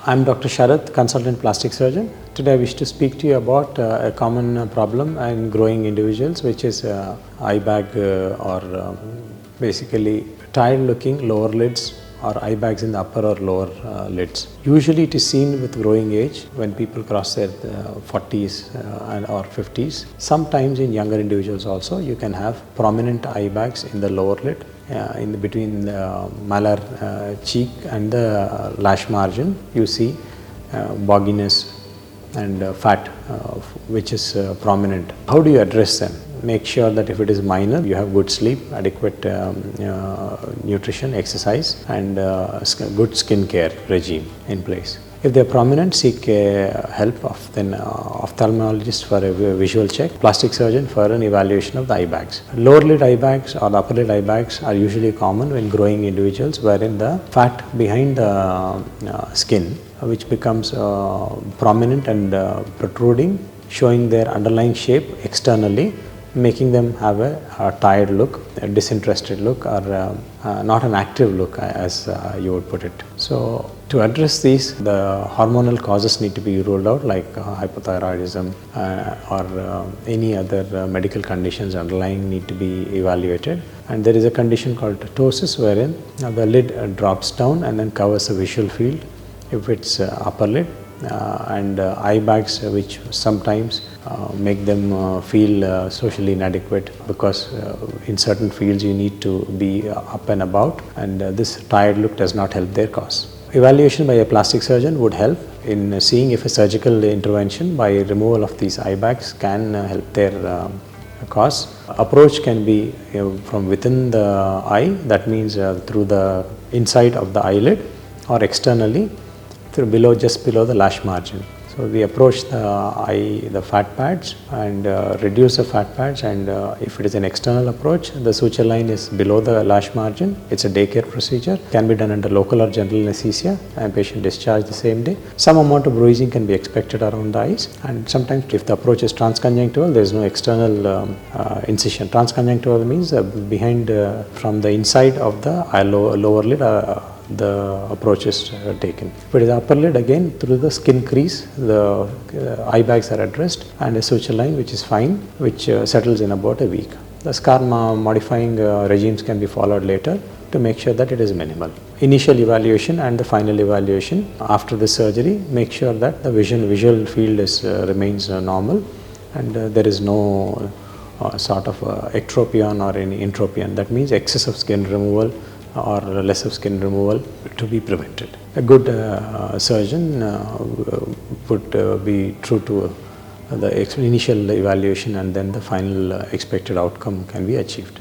I'm Dr. Sharat, Consultant Plastic Surgeon. Today I wish to speak to you about a common problem in growing individuals, which is eye bag or basically tired looking lower lids or eye bags in the upper or lower lids. Usually it is seen with growing age when people cross their 40s or 50s. Sometimes in younger individuals also you can have prominent eye bags in the lower lid. In between the malar cheek and the lash margin, you see bogginess and fat which is prominent. How do you address them? Make sure that if it is minor, you have good sleep, adequate nutrition, exercise and good skin care regime in place. If they are prominent, seek help of then ophthalmologist for a visual check, plastic surgeon for an evaluation of the eye bags. Lower lid eye bags or upper lid eye bags are usually common when growing individuals, wherein the fat behind the skin which becomes prominent and protruding, showing their underlying shape externally, making them have a tired look, a disinterested look, or not an active look as you would put it. So to address these, the hormonal causes need to be ruled out, like hypothyroidism or any other medical conditions underlying need to be evaluated. And there is a condition called Ptosis, wherein the lid drops down and then covers the visual field if it's upper lid. And eye bags which sometimes make them feel socially inadequate, because in certain fields you need to be up and about, and this tired look does not help their cause. Evaluation by a plastic surgeon would help in seeing if a surgical intervention by removal of these eye bags can help their cause. Approach can be from within the eye, that means through the inside of the eyelid, or externally through just below the lash margin. So we approach the fat pads and reduce the fat pads, and if it is an external approach, the suture line is below the lash margin. It's a day care procedure, can be done under local or general anesthesia, and patient discharged the same day. Some amount of bruising can be expected around the eyes, and sometimes if the approach is transconjunctival, there is no external incision. Transconjunctival means behind from the inside of the lower lid the approach is taken. If it is upper lid, again through the skin crease, the eye bags are addressed, and a suture line which is fine, which settles in about a week. The scar modifying regimes can be followed later to make sure that it is minimal. Initial evaluation and the final evaluation after the surgery, make sure that the visual field remains normal, and there is no sort of Ectropion or any Entropion. That means excess of skin removal or less of skin removal to be prevented. A good surgeon would be true to the initial evaluation, and then the final expected outcome can be achieved.